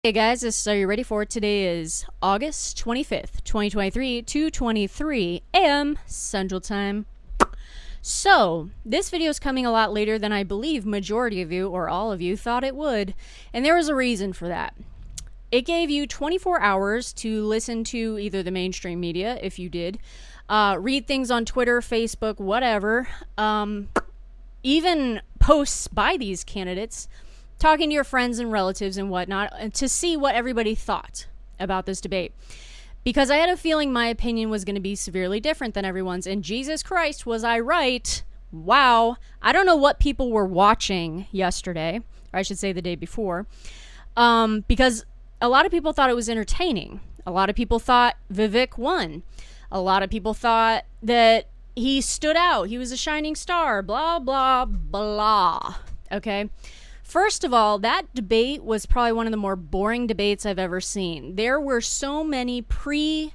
Hey guys, are you ready for it? Today is August 25th, 2023, 2:23 a.m. Central Time. So, this video is coming a lot later than I believe majority of you, or all of you, thought it would, and there was a reason for that. It gave you 24 hours to listen to either the mainstream media, if you did, read things on Twitter, Facebook, whatever, even posts by these candidates, talking to your friends and relatives and whatnot, to see what everybody thought about this debate. Because I had a feeling my opinion was going to be severely different than everyone's, and Jesus Christ, was I right? Wow. I don't know what people were watching yesterday, or I should say the day before, because a lot of people thought it was entertaining. A lot of people thought Vivek won. A lot of people thought that he stood out. He was a shining star, blah, blah, blah. Okay? First of all, that debate was probably one of the more boring debates I've ever seen. There were so many preconceived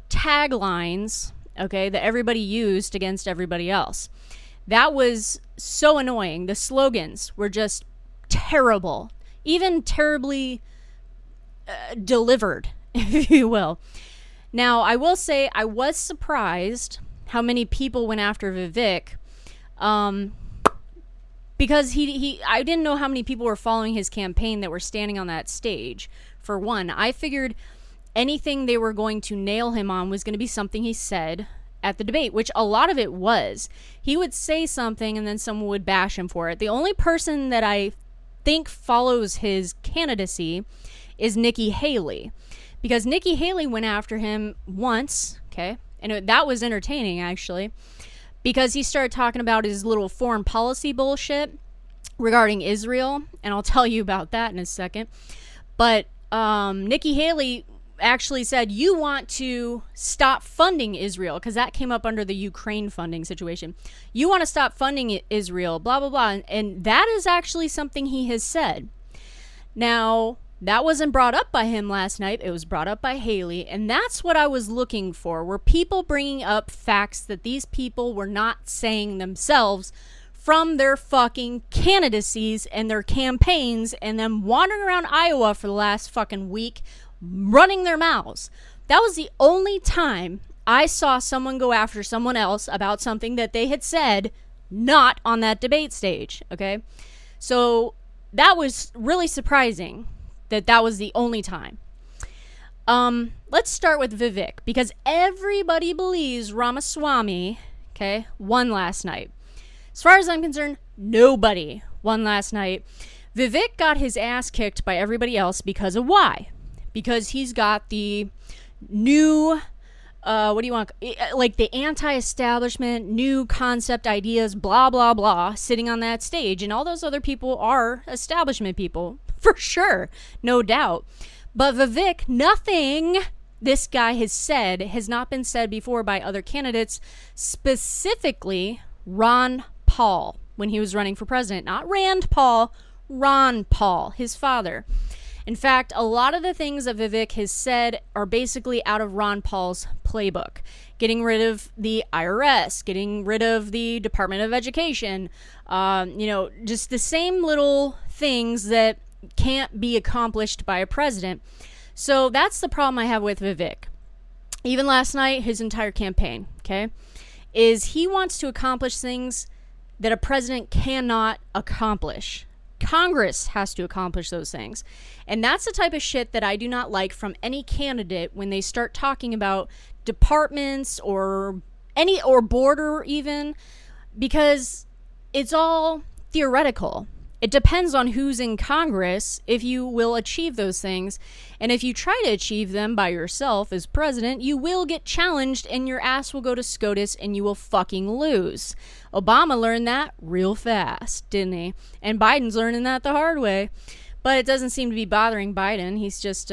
taglines, okay, that everybody used against everybody else. That was so annoying. The slogans were just terrible, even terribly delivered, if you will. Now, I will say I was surprised how many people went after Vivek, because I didn't know how many people were following his campaign that were standing on that stage, for one. I figured anything they were going to nail him on was going to be something he said at the debate, which a lot of it was. He would say something and then someone would bash him for it. The only person that I think follows his candidacy is Nikki Haley, because Nikki Haley went after him once, okay, and that was entertaining, actually, because he started talking about his little foreign policy bullshit regarding Israel, and I'll tell you about that in a second. But Nikki Haley actually said, you want to stop funding Israel, because that came up under the Ukraine funding situation. You want to stop funding Israel, blah, blah, blah. And that is actually something he has said. Now, that wasn't brought up by him last night. It was brought up by Haley. And that's what I was looking for, were people bringing up facts that these people were not saying themselves from their fucking candidacies and their campaigns, and them wandering around Iowa for the last fucking week, running their mouths. That was the only time I saw someone go after someone else about something that they had said not on that debate stage, okay? So that was really surprising that was the only time. Let's start with Vivek, because everybody believes Ramaswamy, okay, won last night. As far as I'm concerned, nobody won last night. Vivek got his ass kicked by everybody else because of why? Because he's got the new, like the anti-establishment, new concept ideas, blah, blah, blah, sitting on that stage. And all those other people are establishment people, for sure, no doubt. But Vivek, nothing this guy has said has not been said before by other candidates, specifically Ron Paul, when he was running for president. Not Rand Paul, Ron Paul, his father. In fact, a lot of the things that Vivek has said are basically out of Ron Paul's playbook. Getting rid of the IRS, getting rid of the Department of Education, just the same little things that can't be accomplished by a president. So that's the problem I have with Vivek. Even last night, his entire campaign, okay, is he wants to accomplish things that a president cannot accomplish. Congress has to accomplish those things. And that's the type of shit that I do not like from any candidate when they start talking about departments or border even, because it's all theoretical. It depends on who's in Congress if you will achieve those things. And if you try to achieve them by yourself as president, you will get challenged and your ass will go to SCOTUS and you will fucking lose. Obama learned that real fast, didn't he? And Biden's learning that the hard way. But it doesn't seem to be bothering Biden. He's just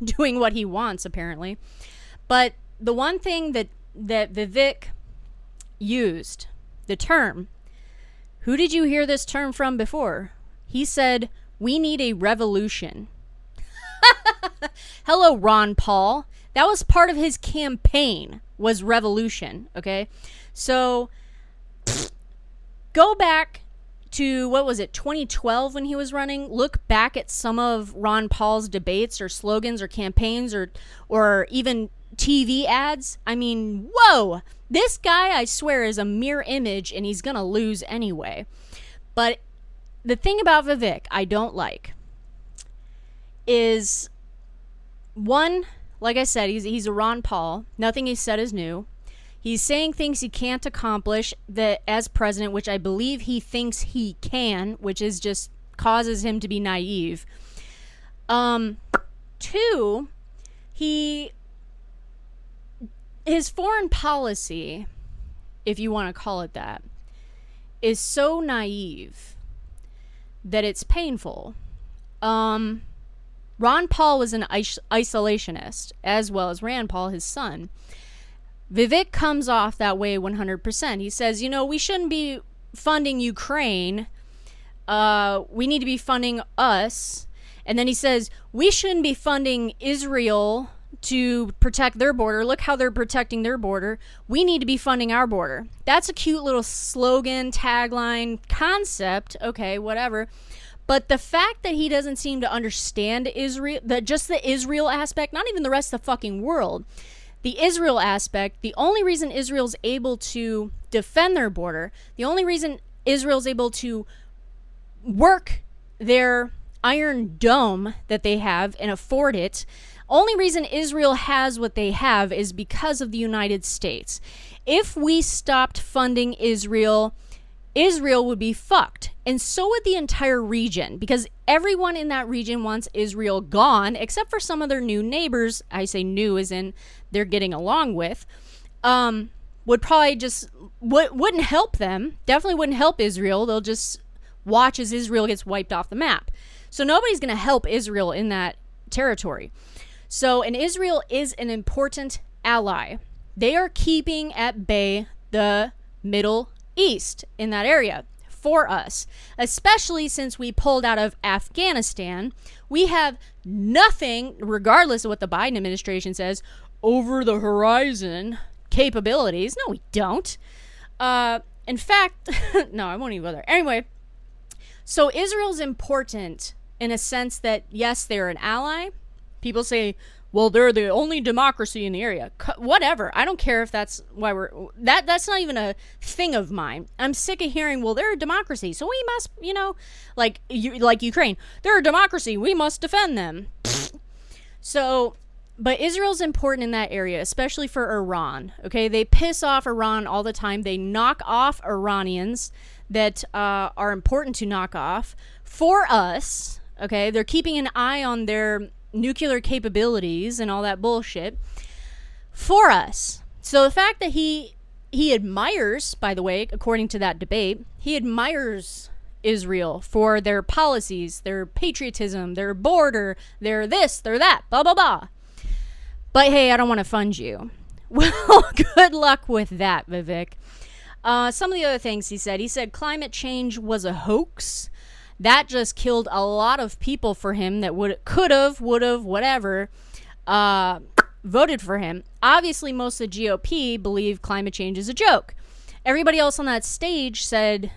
doing what he wants, apparently. But the one thing that Vivek used, the term, who did you hear this term from before? He said, we need a revolution. Hello, Ron Paul. That was part of his campaign, was revolution, okay? So, go back to, 2012 when he was running, look back at some of Ron Paul's debates or slogans or campaigns or even TV ads. I mean, whoa, this guy, I swear, is a mere image, and he's gonna lose anyway. But the thing about Vivek I don't like is, one, like I said, he's a Ron Paul. Nothing he said is new. He's saying things he can't accomplish that as president, which I believe he thinks he can, which is just causes him to be naive. Two, his foreign policy, if you want to call it that, is so naive that it's painful. Ron Paul was an isolationist, as well as Rand Paul, his son. Vivek comes off that way 100%. He says, we shouldn't be funding Ukraine. We need to be funding us. And then he says, we shouldn't be funding Israel to protect their border. Look how they're protecting their border. We need to be funding our border. That's a cute little slogan, tagline, concept. Okay, whatever. But the fact that he doesn't seem to understand Israel, just the Israel aspect, not even the rest of the fucking world, the Israel aspect, the only reason Israel's able to defend their border, the only reason Israel's able to work their iron dome that they have and afford it, only reason Israel has what they have is because of the United States. If we stopped funding Israel, Israel would be fucked. And so would the entire region, because everyone in that region wants Israel gone, except for some of their new neighbors. I say new as in they're getting along with, would probably just, wouldn't help them. Definitely wouldn't help Israel. They'll just watch as Israel gets wiped off the map. So nobody's going to help Israel in that territory. So, and Israel is an important ally. They are keeping at bay the Middle East in that area for us, especially since we pulled out of Afghanistan. We have nothing, regardless of what the Biden administration says, over the horizon capabilities. No, we don't. In fact, no, I won't even go there. Anyway, so Israel's important in a sense that, yes, they're an ally. People say, well, they're the only democracy in the area. Whatever. I don't care if that's why that's not even a thing of mine. I'm sick of hearing, well, they're a democracy, so we must, like Ukraine. They're a democracy. We must defend them. So, but Israel's important in that area, especially for Iran. Okay, they piss off Iran all the time. They knock off Iranians that are important to knock off for us. Okay, they're keeping an eye on their nuclear capabilities and all that bullshit for us. So the fact that he admires, by the way, according to that debate, he admires Israel for their policies, their patriotism, their border, their this, their that, blah, blah, blah. But hey, I don't want to fund you. Well, good luck with that, Vivek. Some of the other things he said climate change was a hoax. That just killed a lot of people for him that could have, whatever, voted for him. Obviously, most of the GOP believe climate change is a joke. Everybody else on that stage said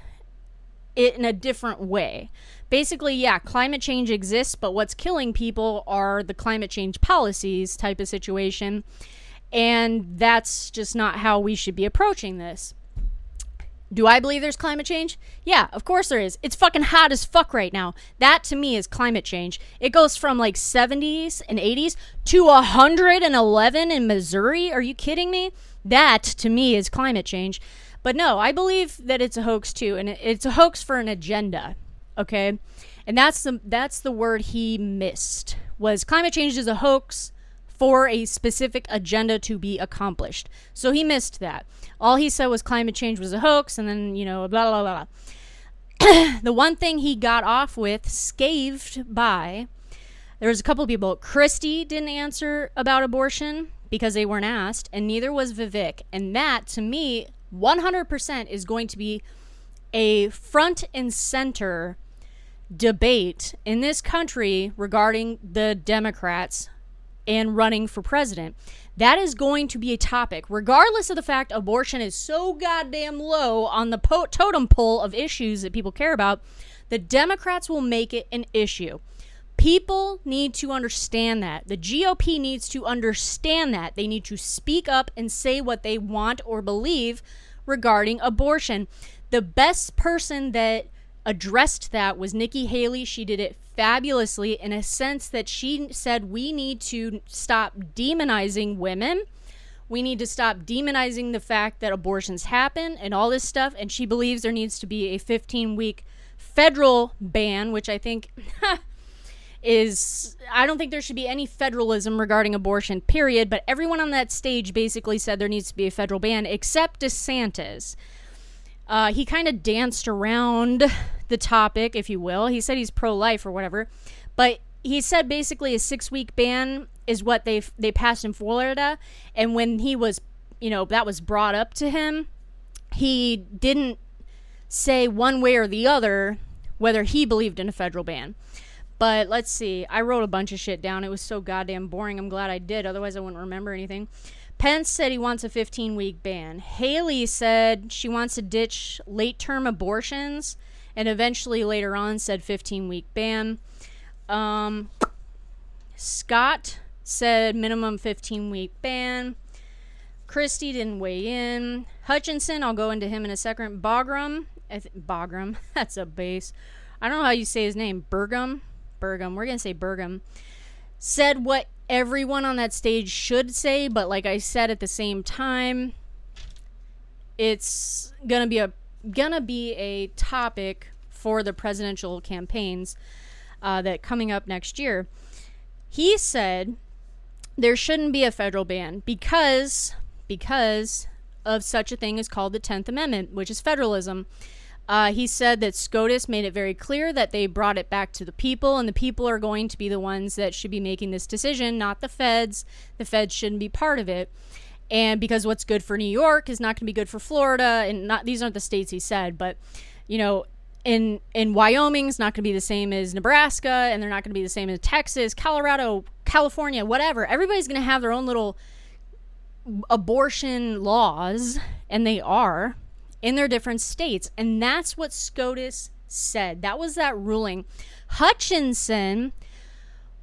it in a different way. Basically, yeah, climate change exists, but what's killing people are the climate change policies type of situation. And that's just not how we should be approaching this. Do I believe there's climate change? Yeah, of course there is. It's fucking hot as fuck right now. That to me is climate change. It goes from like 70s and 80s to 111 in Missouri. Are you kidding me? That to me is climate change. But no, I believe that it's a hoax too, and it's a hoax for an agenda. Okay? And that's the word he missed. Was climate change is a hoax for a specific agenda to be accomplished. So he missed that. All he said was climate change was a hoax, and then, blah, blah, blah, blah. The one thing he got off with, scathed by, there was a couple of people. Christie didn't answer about abortion because they weren't asked, and neither was Vivek. And that, to me, 100% is going to be a front and center debate in this country regarding the Democrats and running for president. That is going to be a topic, regardless of the fact abortion is so goddamn low on the totem pole of issues that people care about. The Democrats will make it an issue. People need to understand that. The GOP needs to understand that. They need to speak up and say what they want or believe regarding abortion. The best person that addressed that was Nikki Haley. She did it fabulously in a sense that she said we need to stop demonizing women. We need to stop demonizing the fact that abortions happen and all this stuff. And she believes there needs to be a 15-week federal ban, which I think I don't think there should be any federalism regarding abortion, period. But everyone on that stage basically said there needs to be a federal ban, except DeSantis. He kind of danced around the topic, if you will. He said he's pro-life or whatever. But he said basically a 6-week ban is what they passed in Florida. And when he was, that was brought up to him, he didn't say one way or the other whether he believed in a federal ban. But let's see. I wrote a bunch of shit down. It was so goddamn boring. I'm glad I did. Otherwise, I wouldn't remember anything. Pence said he wants a 15-week ban. Haley said she wants to ditch late-term abortions, and eventually later on said 15-week ban. Scott said minimum 15-week ban. Christie didn't weigh in. Hutchinson, I'll go into him in a second. Bagram, that's a base. I don't know how you say his name. Burgum, we're going to say Burgum. Said what everyone on that stage should say, but like I said at the same time, it's gonna be a topic for the presidential campaigns that coming up next year. He said there shouldn't be a federal ban because of such a thing as called the 10th Amendment, which is federalism. He said that SCOTUS made it very clear that they brought it back to the people, and the people are going to be the ones that should be making this decision, not the feds. The feds shouldn't be part of it. And because what's good for New York is not going to be good for Florida, and these aren't the states he said, but, in Wyoming, it's not going to be the same as Nebraska, and they're not going to be the same as Texas, Colorado, California, whatever. Everybody's going to have their own little abortion laws, and they are, in their different states. And that's what SCOTUS said. That was that ruling. Hutchinson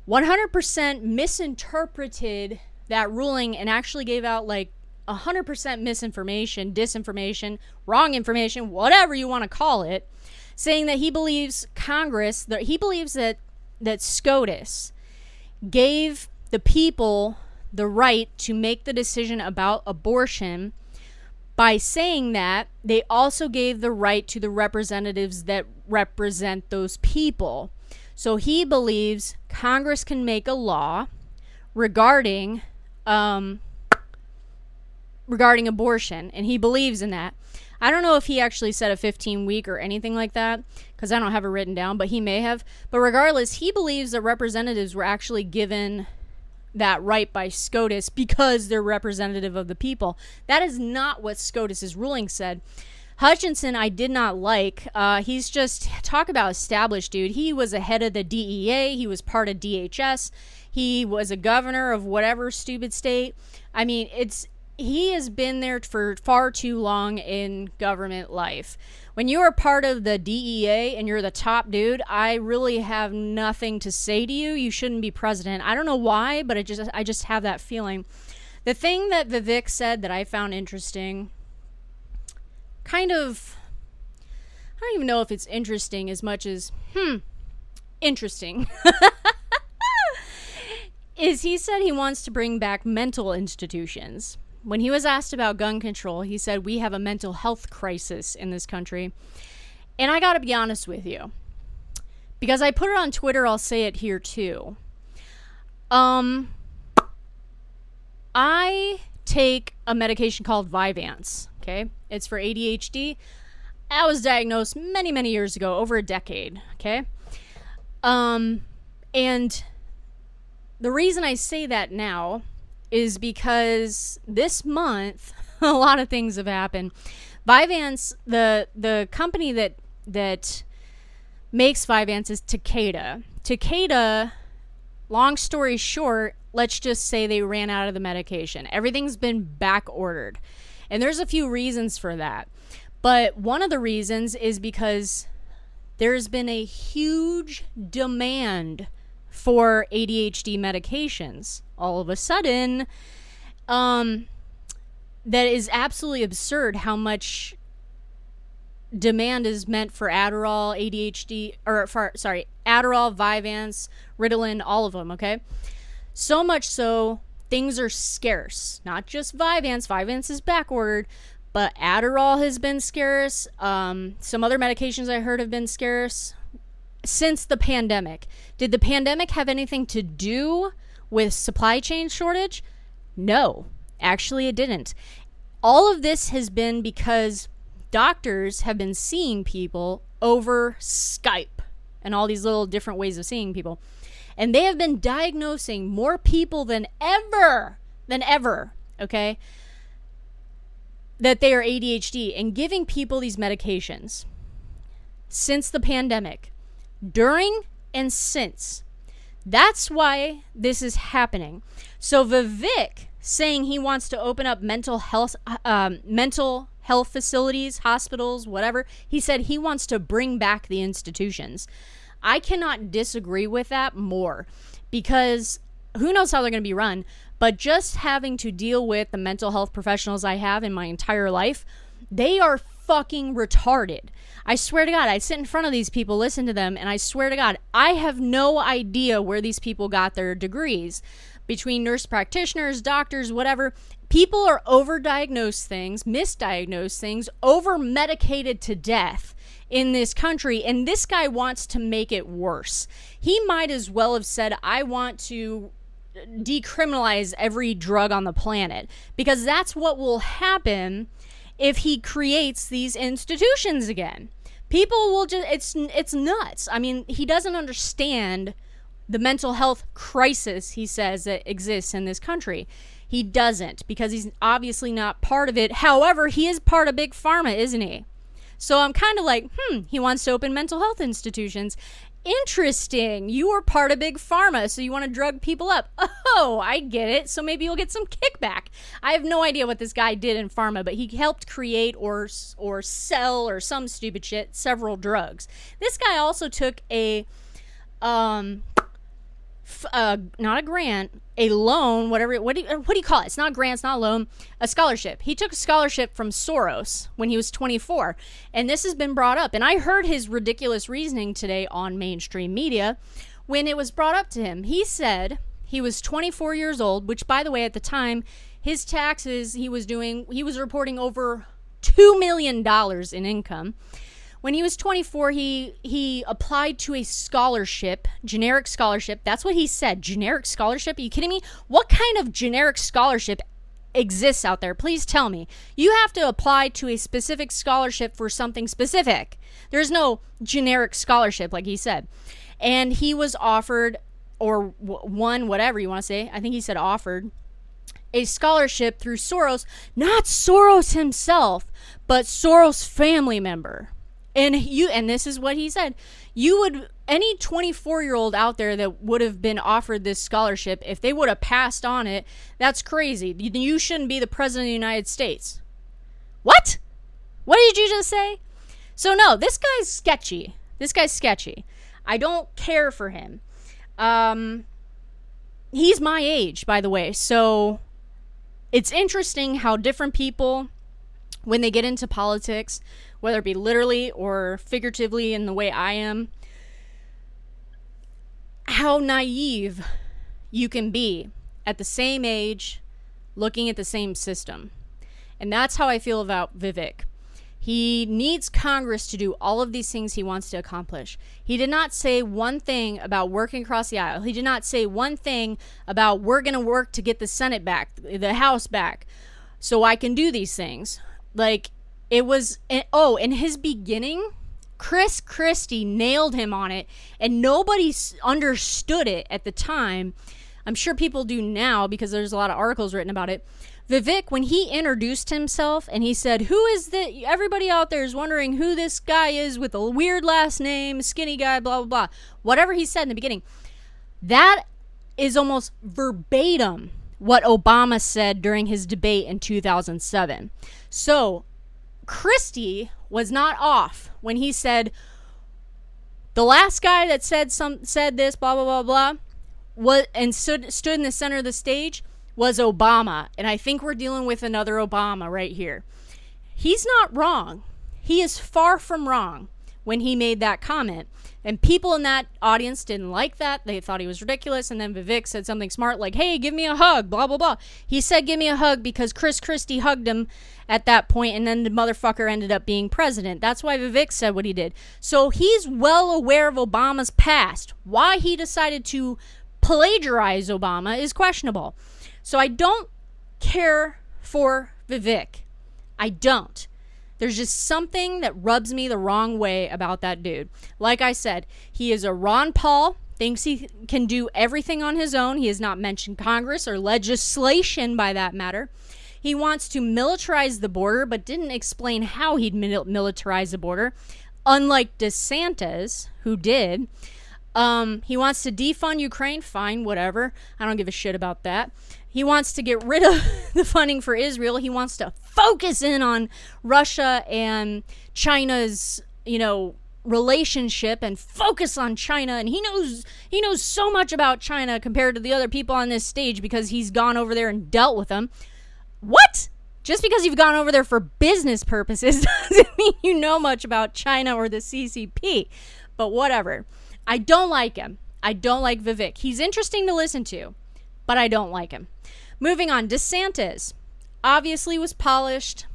100% misinterpreted that ruling and actually gave out 100% misinformation, disinformation, wrong information, whatever you want to call it, saying that he believes he believes that SCOTUS gave the people the right to make the decision about abortion by saying that they also gave the right to the representatives that represent those people. So he believes Congress can make a law regarding abortion, and he believes in that. I don't know if he actually said a 15-week or anything like that, because I don't have it written down, but he may have. But regardless, he believes that representatives were actually given that right by SCOTUS because they're representative of the people. That is not what SCOTUS's ruling said. Hutchinson, I did not like. He's just, talk about established, dude. He was a head of the DEA. He was part of DHS. He was a governor of whatever stupid state. I mean, he has been there for far too long in government life. When you are part of the DEA and you're the top dude, I really have nothing to say to you. You shouldn't be president. I don't know why, but I just have that feeling. The thing that Vivek said that I found interesting, I don't even know if it's interesting as much as, interesting, is he said he wants to bring back mental institutions. When he was asked about gun control, he said, we have a mental health crisis in this country. And I gotta be honest with you, because I put it on Twitter, I'll say it here too. I take a medication called Vyvanse, okay? It's for ADHD. I was diagnosed many, many years ago, over a decade, okay? And the reason I say that now is because this month, a lot of things have happened. Vyvanse, the company that makes Vyvanse is Takeda. Takeda, long story short, let's just say they ran out of the medication. Everything's been back ordered. And there's a few reasons for that. But one of the reasons is because there's been a huge demand for ADHD medications. All of a sudden, that is absolutely absurd how much demand is meant for Adderall, Adderall, Vyvanse, Ritalin, all of them, okay? So much so, things are scarce. Not just Vyvanse. Vyvanse is back ordered, but Adderall has been scarce. Some other medications I heard have been scarce since the pandemic. Did the pandemic have anything to do with supply chain shortage? No, actually it didn't. All of this has been because doctors have been seeing people over Skype and all these little different ways of seeing people. And they have been diagnosing more people than ever, okay, that they are ADHD and giving people these medications since the pandemic, during and since. That's why this is happening. So Vivek saying he wants to open up mental health facilities, hospitals, whatever. He said he wants to bring back the institutions. I cannot disagree with that more, because who knows how they're going to be run, but just having to deal with the mental health professionals I have in my entire life, they are fucking retarded. I swear to God, I sit in front of these people, listen to them, and I swear to God, I have no idea where these people got their degrees. Between nurse practitioners, doctors, whatever, people are overdiagnosed things, misdiagnosed things, over-medicated to death in this country, and this guy wants to make it worse. He might as well have said, I want to decriminalize every drug on the planet, because that's what will happen if he creates these institutions again. People will just, it's nuts. I mean, he doesn't understand the mental health crisis, he says, that exists in this country. He doesn't, because he's obviously not part of it. However, he is part of Big Pharma, isn't he? So I'm kind of like, he wants to open mental health institutions. Interesting. You are part of Big Pharma, so you want to drug people up. Oh, I get it. So maybe you'll get some kickback. I have no idea what this guy did in pharma, but he helped create or sell or some stupid shit several drugs. This guy also took a not a grant, a loan, whatever. What do you call it? It's not grants, not a loan, a scholarship. He took a scholarship from Soros when he was 24, and this has been brought up. And I heard his ridiculous reasoning today on mainstream media when it was brought up to him. He said he was 24 years old, which, by the way, at the time, his taxes he was reporting over $2 million in income. When he was 24, he applied to a scholarship, generic scholarship. That's what he said, generic scholarship. Are you kidding me? What kind of generic scholarship exists out there? Please tell me. You have to apply to a specific scholarship for something specific. There's no generic scholarship, like he said. And he was offered, or won, whatever you want to say. I think he said offered a scholarship through Soros. Not Soros himself, but Soros' family member. And this is what he said, any 24-year-old out there that would have been offered this scholarship, if they would have passed on it, that's crazy. You shouldn't be the president of the United States. What? What did you just say? So no, this guy's sketchy. I don't care for him. He's my age, by the way. So it's interesting how different people, when they get into politics, whether it be literally or figuratively in the way I am, how naive you can be at the same age, looking at the same system. And that's how I feel about Vivek. He needs Congress to do all of these things he wants to accomplish. He did not say one thing about working across the aisle. He did not say one thing about we're going to work to get the Senate back, the House back, so I can do these things. Like, it was, in his beginning, Chris Christie nailed him on it, and nobody understood it at the time. I'm sure people do now because there's a lot of articles written about it. Vivek, when he introduced himself and he said, everybody out there is wondering who this guy is with a weird last name, skinny guy, blah, blah, blah. Whatever he said in the beginning, that is almost verbatim what Obama said during his debate in 2007. So Christie was not off when he said the last guy that said this blah blah blah blah and stood in the center of the stage was Obama. And I think we're dealing with another Obama right here. He's not wrong. He is far from wrong when he made that comment. And people in that audience didn't like that. They thought he was ridiculous. And then Vivek said something smart like, hey, give me a hug, blah, blah, blah. He said, give me a hug because Chris Christie hugged him at that point, and then the motherfucker ended up being president. That's why Vivek said what he did. So he's well aware of Obama's past. Why he decided to plagiarize Obama is questionable. So I don't care for Vivek. I don't. There's just something that rubs me the wrong way about that dude. Like I said, he is a Ron Paul, thinks he can do everything on his own. He has not mentioned Congress or legislation by that matter. He wants to militarize the border, but didn't explain how he'd militarize the border, unlike DeSantis, who did. He wants to defund Ukraine. Fine, whatever. I don't give a shit about that. He wants to get rid of the funding for Israel. He wants to focus in on Russia and China's, relationship and focus on China. And he knows so much about China compared to the other people on this stage because he's gone over there and dealt with them. What? Just because you've gone over there for business purposes doesn't mean you know much about China or the CCP. But whatever. I don't like him. I don't like Vivek. He's interesting to listen to, but I don't like him. Moving on, DeSantis obviously was polished.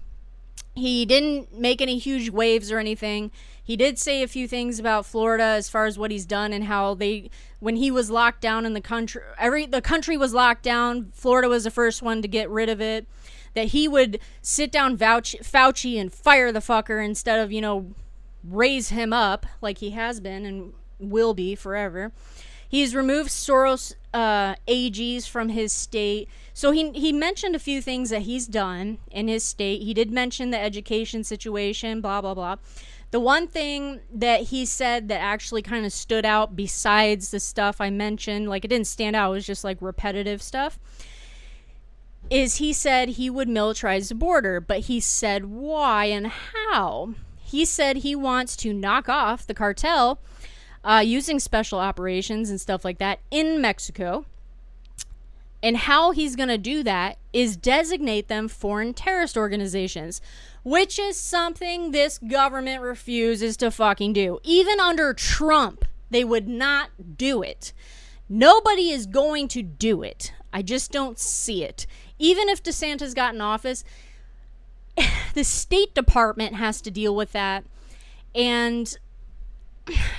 He didn't make any huge waves or anything. He did say a few things about Florida as far as what he's done and how when he was locked down in the country, the country was locked down. Florida was the first one to get rid of it. That he would sit down Fauci and fire the fucker instead of, raise him up like he has been and will be forever. He's removed Soros AGs from his state. So he mentioned a few things that he's done in his state. He did mention the education situation, blah, blah, blah. The one thing that he said that actually kind of stood out besides the stuff I mentioned, like it didn't stand out, it was just like repetitive stuff, is he said he would militarize the border, but he said why and how. He said he wants to knock off the cartel using special operations and stuff like that in Mexico. And how he's going to do that is designate them foreign terrorist organizations, which is something this government refuses to fucking do. Even under Trump, they would not do it. Nobody is going to do it. I just don't see it. Even if DeSantis got in office, the State Department has to deal with that. And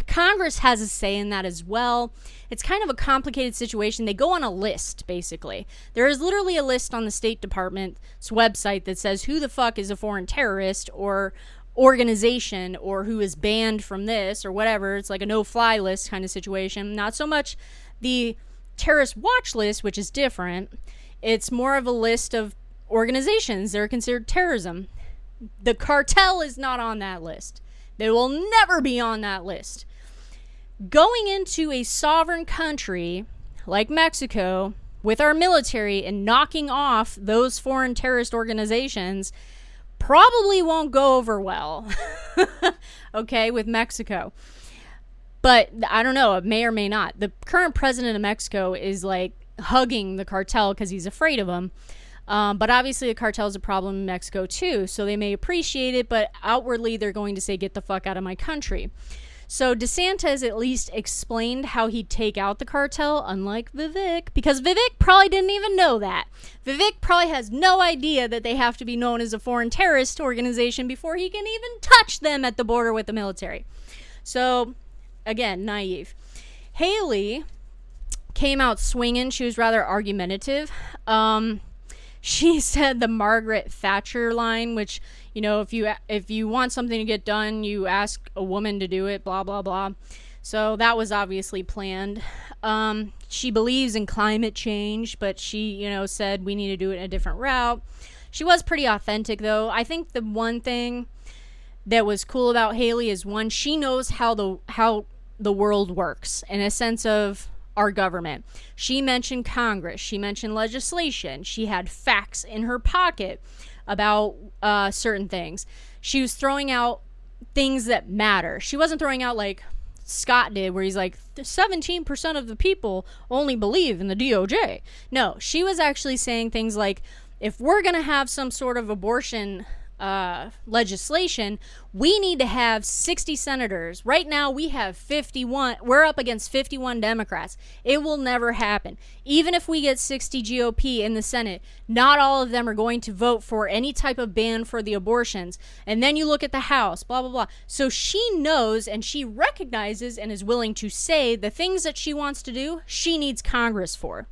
Congress has a say in that as well. It's kind of a complicated situation. They go on a list, basically. There is literally a list on the State Department's website that says who the fuck is a foreign terrorist or organization or who is banned from this or whatever. It's like a no-fly list kind of situation. Not so much the terrorist watch list, which is different. It's more of a list of organizations that are considered terrorism. The cartel is not on that list. They will never be on that list. Going into a sovereign country like Mexico with our military and knocking off those foreign terrorist organizations probably won't go over well, okay, with Mexico. But I don't know, it may or may not. The current president of Mexico is like hugging the cartel because he's afraid of them. But obviously the cartel is a problem in Mexico too, so they may appreciate it, but outwardly they're going to say, get the fuck out of my country. So DeSantis at least explained how he'd take out the cartel, unlike Vivek, because Vivek probably didn't even know that. Vivek probably has no idea that they have to be known as a foreign terrorist organization before he can even touch them at the border with the military. So, again, naive. Haley came out swinging. She was rather argumentative. She said the Margaret Thatcher line, which, if you want something to get done, you ask a woman to do it, blah, blah, blah. So that was obviously planned. She believes in climate change, but she, said we need to do it in a different route. She was pretty authentic, though. I think the one thing that was cool about Haley is, one, she knows how the world works in a sense of our government. She mentioned Congress. She mentioned legislation. She had facts in her pocket about certain things. She was throwing out things that matter. She wasn't throwing out like Scott did, where he's like, 17% of the people only believe in the DOJ. No, she was actually saying things like, if we're going to have some sort of abortion legislation, we need to have 60 senators. Right now we have 51. We're up against 51 Democrats. It will never happen. Even if we get 60 GOP in the Senate, not all of them are going to vote for any type of ban for the abortions. And then you look at the House, blah, blah, blah. So she knows and she recognizes and is willing to say the things that she wants to do, she needs Congress for.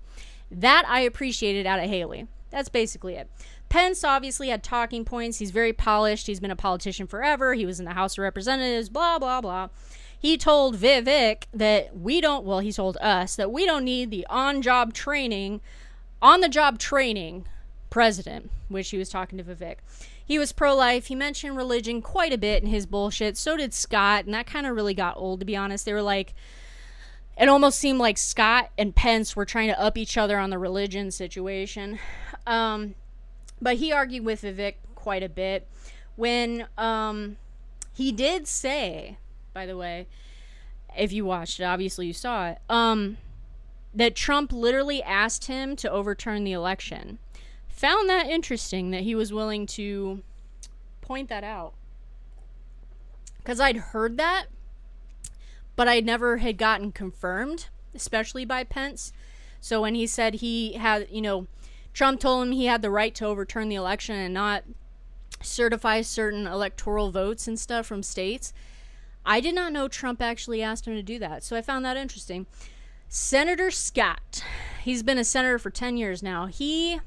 That I appreciated out of Haley. That's basically it. Pence obviously had talking points. He's very polished. He's been a politician forever. He was in the House of Representatives, blah, blah, blah. He told Vivek that he told us that we don't need the on-the-job training president, which he was talking to Vivek. He was pro-life. He mentioned religion quite a bit in his bullshit. So did Scott, and that kind of really got old, to be honest. They were like, it almost seemed like Scott and Pence were trying to up each other on the religion situation. But he argued with Vivek quite a bit when he did say, by the way, if you watched it, obviously you saw it, that Trump literally asked him to overturn the election. Found that interesting that he was willing to point that out. Because I'd heard that, but I never had gotten confirmed, especially by Pence. So when he said he had, Trump told him he had the right to overturn the election and not certify certain electoral votes and stuff from states. I did not know Trump actually asked him to do that, so I found that interesting. Senator Scott, he's been a senator for 10 years now. He,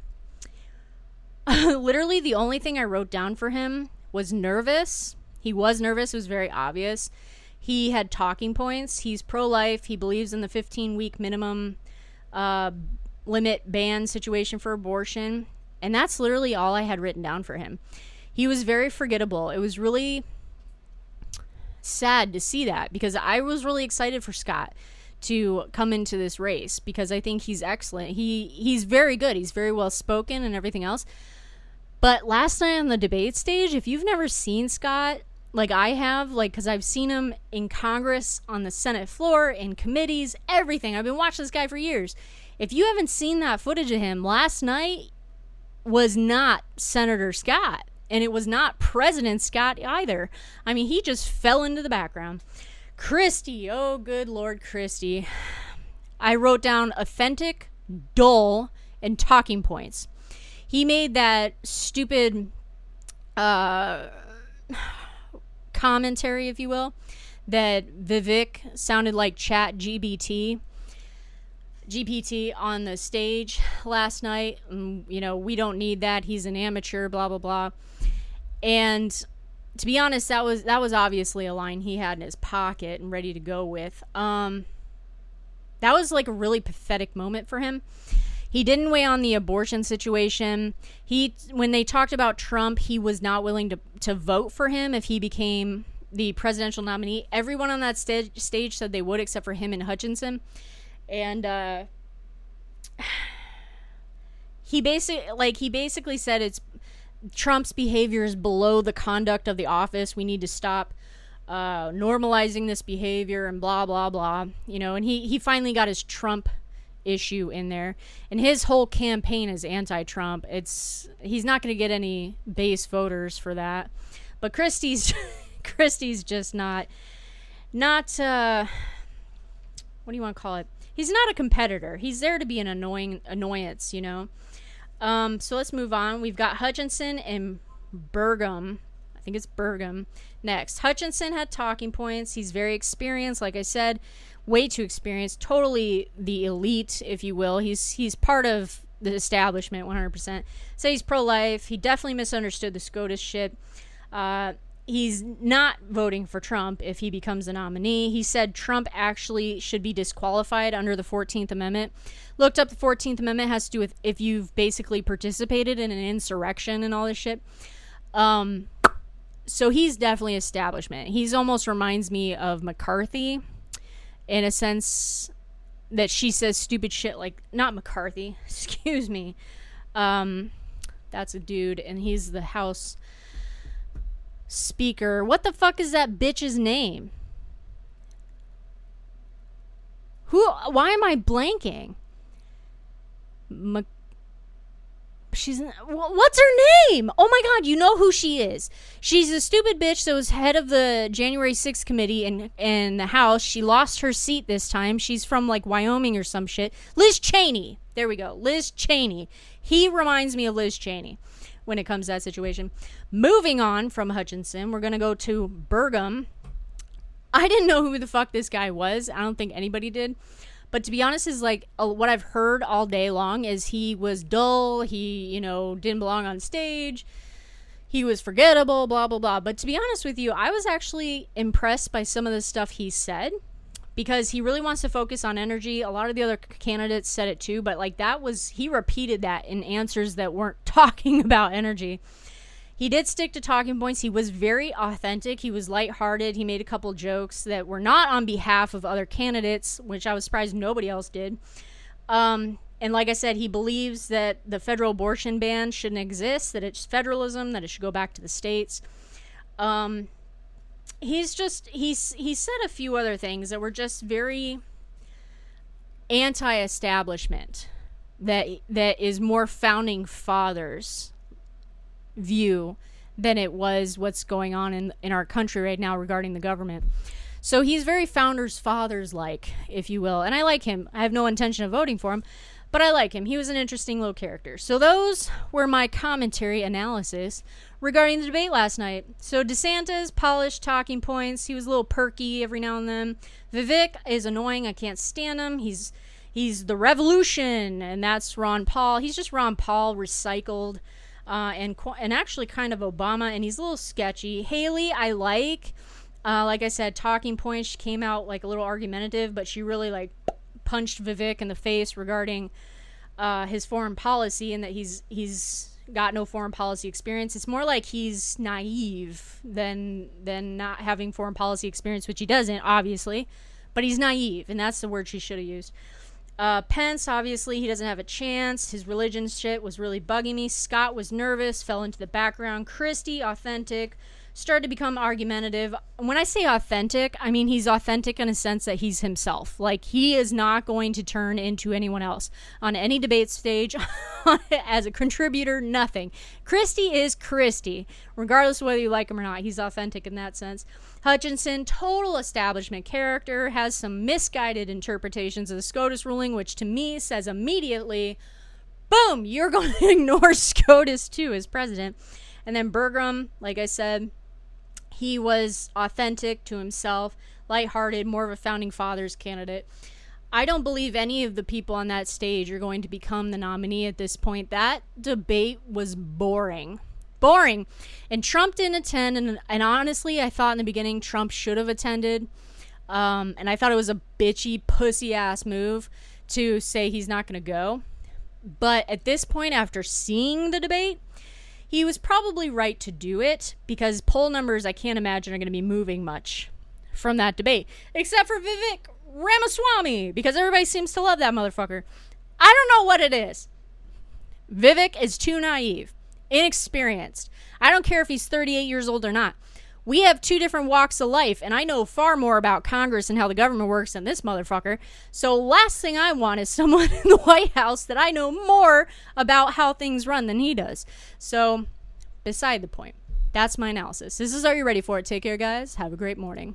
literally the only thing I wrote down for him was nervous. He was nervous. It was very obvious. He had talking points. He's pro-life. He believes in the 15-week minimum limit ban situation for abortion, and that's literally all I had written down for him. He was very forgettable. It was really sad to see that, because I was really excited for Scott to come into this race, because I think he's excellent. He's very good. He's very well spoken and everything else. But last night on the debate stage, if you've never seen Scott like I have, because I've seen him in Congress, on the Senate floor, in committees, everything. I've been watching this guy for years. If you haven't seen that footage of him, last night was not Senator Scott, and it was not President Scott either. I mean, he just fell into the background. Christie, oh good Lord, Christie. I wrote down authentic, dull, and talking points. He made that stupid commentary, if you will, that Vivek sounded like GPT on the stage last night. We don't need that. He's an amateur, blah, blah, blah. And to be honest, that was obviously a line he had in his pocket and ready to go with. That was like a really pathetic moment for him. He didn't weigh on the abortion situation. When they talked about Trump, he was not willing to vote for him if he became the presidential nominee. Everyone on that stage said they would, except for him and Hutchinson. And he basically said it's Trump's behavior is below the conduct of the office. We need to stop normalizing this behavior and blah, blah, blah. And he finally got his Trump issue in there. And his whole campaign is anti-Trump. He's not going to get any base voters for that. But Christie's just not what do you want to call it? He's not a competitor. He's there to be an annoyance, So let's move on. We've got Hutchinson and Burgum. I think it's Burgum next. Hutchinson had talking points. He's very experienced, like I said, way too experienced. Totally the elite, if you will. He's part of the establishment, 100%. So he's pro-life. He definitely misunderstood the SCOTUS shit. He's not voting for Trump if he becomes a nominee. He said Trump actually should be disqualified under the 14th Amendment. Looked up the 14th Amendment. Has to do with if you've basically participated in an insurrection and all this shit. So he's definitely establishment. He's almost reminds me of McCarthy in a sense that she says stupid shit like, not McCarthy, excuse me. That's a dude, and he's the House Speaker. What the fuck is that bitch's name? Why am I blanking? What's her name? Oh my god, you know who she is. She's a stupid bitch that was head of the January 6th committee in the House. She lost her seat this time. She's from like Wyoming or some shit. Liz Cheney. There we go. Liz Cheney. He reminds me of Liz Cheney when it comes to that situation. Moving on from Hutchinson, we're going to go to Burgum. I didn't know who the fuck this guy was. I don't think anybody did. But to be honest, is like what I've heard all day long is he was dull. He, didn't belong on stage. He was forgettable, blah, blah, blah. But to be honest with you, I was actually impressed by some of the stuff he said because he really wants to focus on energy. A lot of the other candidates said it too, but like he repeated that in answers that weren't talking about energy. He did stick to talking points. He was very authentic. He was lighthearted. He made a couple jokes that were not on behalf of other candidates, which I was surprised nobody else did. And like I said, he believes that the federal abortion ban shouldn't exist, that it's federalism, that it should go back to the states. He said a few other things that were just very anti-establishment, that is more founding fathers view than it was what's going on in our country right now regarding the government. So he's very founders fathers like, if you will, and I like him. I have no intention of voting for him, but I like him. He was an interesting little character. So those were my commentary analysis regarding the debate last night. So DeSantis, polished talking points. He was a little perky every now and then. Vivek is annoying. I can't stand him. He's the revolution, and that's Ron Paul. He's just Ron Paul recycled. And actually kind of Obama, and he's a little sketchy. Haley, I like I said, talking points. She came out like a little argumentative, but she really like punched Vivek in the face regarding his foreign policy and that he's got no foreign policy experience. It's more like he's naive than not having foreign policy experience, which he doesn't, obviously, but he's naive, and that's the word she should have used. Pence, obviously, he doesn't have a chance. His religion shit was really bugging me. Scott was nervous, fell into the background. Christie, authentic, started to become argumentative. When I say authentic, I mean he's authentic in a sense that he's himself. Like, he is not going to turn into anyone else on any debate stage as a contributor, nothing. Christie is Christie, regardless of whether you like him or not. He's authentic in that sense. Hutchinson, total establishment character, has some misguided interpretations of the SCOTUS ruling, which to me says immediately, boom, you're going to ignore SCOTUS too as president. And then Burgum, like I said, he was authentic to himself, lighthearted, more of a founding fathers candidate. I don't believe any of the people on that stage are going to become the nominee at this point. That debate was boring. And Trump didn't attend, and honestly, I thought in the beginning Trump should have attended, and I thought it was a bitchy, pussy-ass move to say he's not going to go. But at this point, after seeing the debate, he was probably right to do it, because poll numbers, I can't imagine, are going to be moving much from that debate, except for Vivek Ramaswamy, because everybody seems to love that motherfucker. I don't know what it is. Vivek is too naive, inexperienced. I don't care if he's 38 years old or not. We have two different walks of life, and I know far more about Congress and how the government works than this motherfucker. So last thing I want is someone in the White House that I know more about how things run than he does. So, beside the point. That's my analysis. This is Are You Ready For It? Take care, guys. Have a great morning.